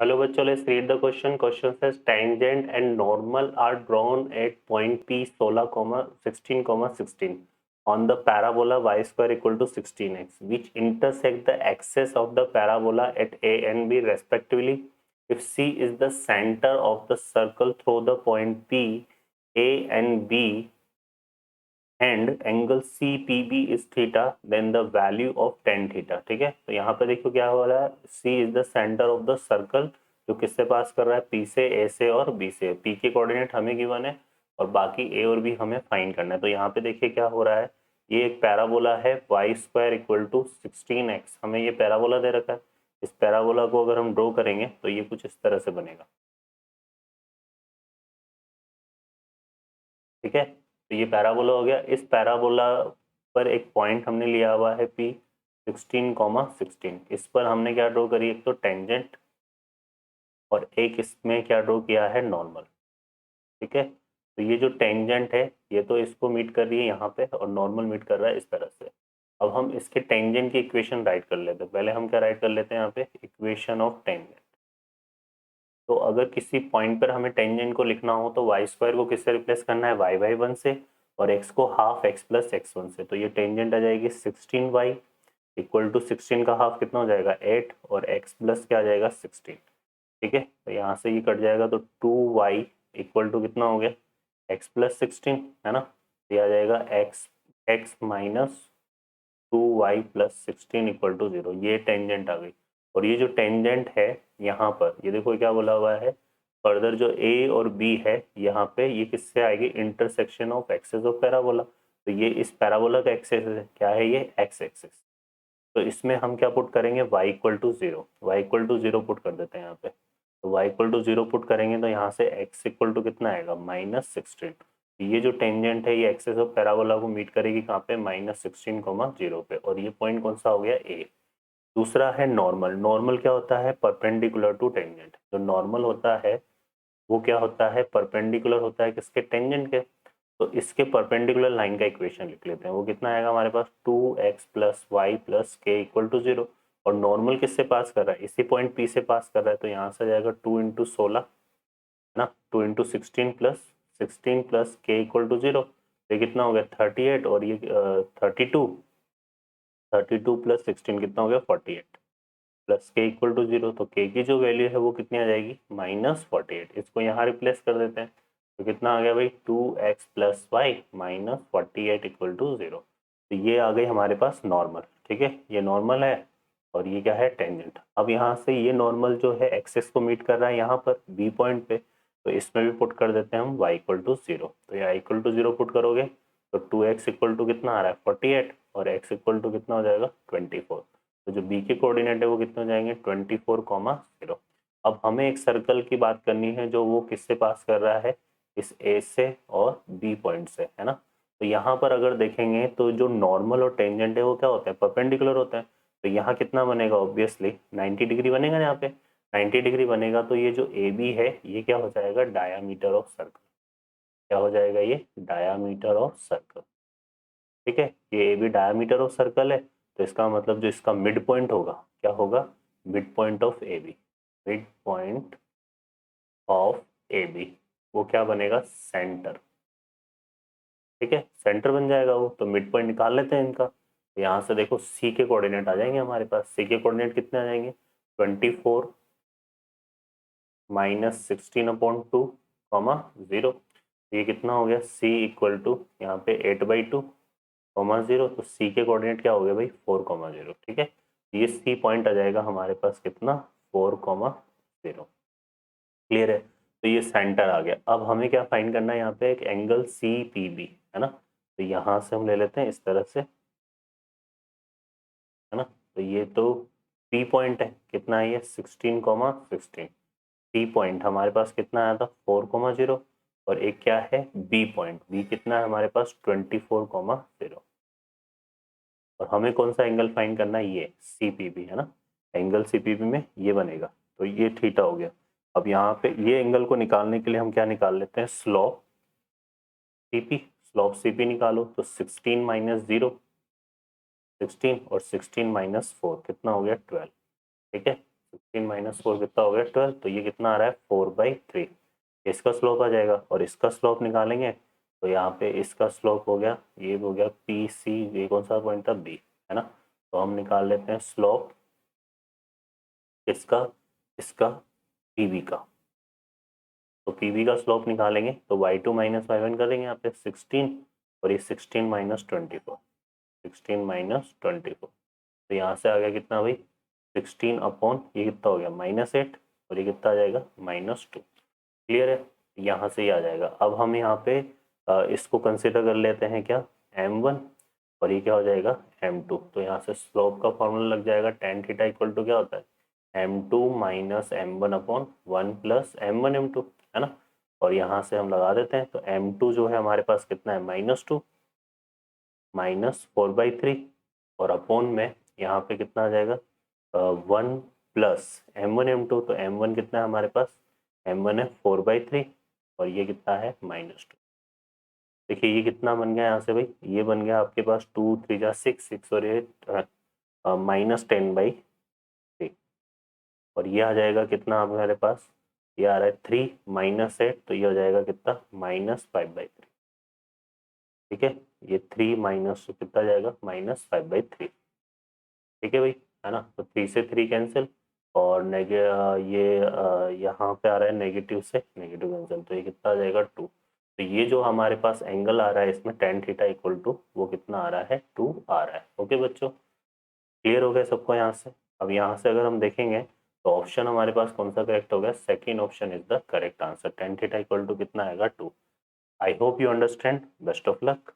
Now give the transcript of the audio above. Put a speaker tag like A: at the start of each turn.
A: Hello bachcho, let's read the question. Question says tangent and normal are drawn at point P 16, on the parabola y square equal to 16x, which intersect the axis of the parabola at A and B respectively. If C is the center of the circle through the point P, A and B, and angle CPB is theta, then the value of tan theta. ठीक है, तो यहाँ पे देखो क्या हो रहा है, C is the center of the circle, जो किससे पास कर रहा है, P से, A से और B से. P के कोऑर्डिनेट हमें गिवन है और बाकी A और B हमें फाइंड करना है. तो यहाँ पे देखिए क्या हो रहा है, ये एक पैराबोला है y square equal to 16x, हमें ये पैराबोला दे रखा है. इस पैराबोला को अगर हम ड्रॉ करेंगे तो ये कुछ इस तरह से बनेगा. ठीक है, तो ये पैराबोला हो गया. इस पैराबोला पर एक पॉइंट हमने लिया हुआ है P 16, 16. इस पर हमने क्या ड्रॉ करी, एक तो टेंजेंट और एक इसमें क्या ड्रॉ किया है, नॉर्मल. ठीक है, तो ये जो टेंजेंट है ये तो इसको मीट कर रही है यहाँ पे और नॉर्मल मीट कर रहा है इस तरह से. अब हम इसके टेंजेंट की इक्वेशन राइट कर लेते हैं. पहले हम क्या राइट कर लेते हैं यहाँ पे, इक्वेशन ऑफ टेंजेंट. तो अगर किसी पॉइंट पर हमें टेंजेंट को लिखना हो तो वाई स्क्वायर को किससे रिप्लेस करना है, वाई बाई वन से, और एक्स को half x plus x one से. तो ये टेंजेंट आ जाएगी 16y इक्वल टू 16 का हाफ कितना हो जाएगा 8 और x प्लस क्या आ जाएगा 16. ठीक है, तो यहाँ से ये कट जाएगा तो 2y इक्वल टू कितना हो गया x प्लस 16 है ना. ये आ जाएगा x minus 2y plus 16 equal to 0. ये टेंजेंट आ गई. और ये जो टेंजेंट है यहाँ पर, ये देखो क्या बोला हुआ है, फर्दर जो a और b है यहाँ पे, ये किससे आएगी, intersection of axes of parabola. तो ये इस पैराबोला का एक्सेस है, क्या है ये, एक्स एक्सेस. तो इसमें हम क्या पुट करेंगे, y equal to 0. Y equal to 0 put कर देते हैं यहाँ पे. तो y इक्वल टू 0 पुट करेंगे तो यहाँ से x इक्वल टू कितना आएगा, -16. ये जो टेंजेंट है ये एक्सेस ऑफ पैराबोला को मीट करेगी कहाँ पे, -16, 0 पे. और ये पॉइंट कौन सा हो गया, A. दूसरा है नॉर्मल. नॉर्मल क्या होता है, परपेंडिकुलर टू टेंजेंट. जो नॉर्मल होता है वो क्या होता है, परपेंडिकुलर होता है किसके, टेंजेंट के. तो इसके परपेंडिकुलर लाइन का इक्वेशन लिख लेते हैं. वो कितना आएगा हमारे पास, 2x प्लस वाई प्लस के इक्वल टू 0. और नॉर्मल किससे पास कर रहा है, इसी पॉइंट P से पास कर रहा है. तो यहाँ से जाएगा 2 इंटू 16 है ना, 2 इंटू 16 प्लस के इक्वल टू 0. ये कितना हो गया 38 और ये 32 प्लस 16 कितना हो गया 48 प्लस के इक्वल टू 0. तो के की जो वैल्यू है वो कितनी आ जाएगी, -48. इसको यहाँ रिप्लेस कर देते हैं. तो कितना आ गया भाई, 2x plus y minus 48 equal to 0. तो ये आ गई हमारे पास नॉर्मल. ठीक है, ये नॉर्मल है और ये क्या है, टेंजेंट. अब यहाँ से ये नॉर्मल जो है एक्सेस को मीट कर रहा है यहाँ पर बी पॉइंट पे. तो इसमें भी पुट कर देते हैं हम y इक्वल टू 0. तो y इक्वल टू 0 पुट करोगे तो 2x इक्वल टू कितना आ रहा है 48 और x इक्वल टू कितना हो जाएगा 24. तो जो b के कोऑर्डिनेट है वो कितने हो जाएंगे 24, 0. अब हमें एक सर्कल की बात करनी है जो वो किससे पास कर रहा है, इस A से और B पॉइंट से, है ना. तो यहाँ पर अगर देखेंगे तो जो नॉर्मल और टेंजेंट है वो क्या होते हैं, परपेंडिकुलर होते हैं. तो यहाँ कितना बनेगा, ऑब्वियसली 90 डिग्री बनेगा यहाँ पे. 90 डिग्री बनेगा तो ये जो ए बी है ये क्या हो जाएगा, डायामीटर ऑफ सर्कल. क्या हो जाएगा ये, डायामीटर ऑफ सर्कल. ठीक है, ये A B diameter of circle है. तो इसका मतलब जो इसका मिड पॉइंट होगा क्या होगा, mid point of A B. Mid point of A B वो क्या बनेगा, सेंटर. ठीक है, सेंटर बन जाएगा वो. तो मिड पॉइंट निकाल लेते हैं इनका. तो यहाँ से देखो सी के कोऑर्डिनेट आ जाएंगे हमारे पास. सी के कोऑर्डिनेट कितने आ जाएंगे, 24 -16/2, 0. ये कितना हो गया, c इक्वल टू यहाँ पे 8/2, 0. तो c के कोऑर्डिनेट क्या हो गया भाई 4, 0. ठीक है, ये c पॉइंट आ जाएगा हमारे पास कितना 4, 0. क्लियर है. तो ये सेंटर आ गया. अब हमें क्या फाइंड करना है, यहाँ पे एक एंगल सी पी बी है ना. तो यहाँ से हम ले लेते हैं इस तरह से, है ना. तो ये तो p पॉइंट है, कितना है ये 16, 16. सी पॉइंट हमारे पास कितना आया था 4, 0. और एक क्या है बी पॉइंट, बी कितना है हमारे पास 24, 0. और हमें कौन सा एंगल फाइंड करना है, ये सीपीबी है ना. एंगल सीपीबी में ये बनेगा. तो ये थीटा हो गया. अब यहाँ पे ये एंगल को निकालने के लिए हम क्या निकाल लेते हैं, स्लोप सीपी. स्लोप सीपी निकालो तो 16 माइनस 0 16 और 16 माइनस 4 कितना हो गया 12. ठीक है, 16 माइनस 4 कितना हो गया 12, तो ये कितना आ रहा है 4/3, इसका स्लोप आ जाएगा। और इसका स्लोप निकालेंगे तो यहाँ पे इसका स्लोप हो गया, ये हो गया पी सी, ये कौन सा पॉइंट था बी, है ना। तो हम निकाल लेते हैं स्लोप इसका इसका पीवी का। तो पीवी का स्लोप निकालेंगे तो y2 माइनस y1 करेंगे यहाँ पे 16, और ये 16 माइनस 24, 16 माइनस 24, तो यहाँ से आ गया कितना भाई 16 अपॉन ये कितना हो गया -8, और ये कितना आ जाएगा -2। क्लियर है, यहाँ से ही आ जाएगा। अब हम यहाँ पे इसको कंसिडर कर लेते हैं क्या m1, और ये क्या हो जाएगा m2। तो यहाँ से स्लोप का फॉर्मूला लग जाएगा tan थीटा इक्वल टू क्या होता है m2 minus m1 upon 1 plus m1 m2, है ना। और यहाँ से हम लगा देते हैं तो m2 जो है हमारे पास कितना है -2 माइनस 4/3, और अपॉन में यहाँ पे कितना आ जाएगा 1 प्लस m1 m2, तो m1 कितना है हमारे पास m1 है 4/3, और ये कितना है -2। देखिए ये कितना बन गया यहाँ से भाई, ये बन गया आपके पास 2 3 जा 6 और ये -10/3, और ये आ जाएगा कितना हमारे पास, ये आ रहा है 3 -8, तो ये हो जाएगा कितना -5/3। ठीक है, ये 3 माइनस कितना जाएगा -5/3। ठीक है भाई, है ना। तो 3 से 3 कैंसिल, और यहाँ पे आ रहा है नेगेटिव से नेगेटिव कैंसिल, तो ये कितना आ जाएगा 2। तो ये जो हमारे पास एंगल आ रहा है इसमें tan थीटा इक्वल टू वो कितना आ रहा है 2 आ रहा है। ओके बच्चों, क्लियर हो गया सबको यहाँ से। अब यहाँ से अगर हम देखेंगे तो ऑप्शन हमारे पास कौन सा करेक्ट हो गया, second option is the correct answer, tan theta equal to कितना आएगा 2। I hope you understand, best of luck.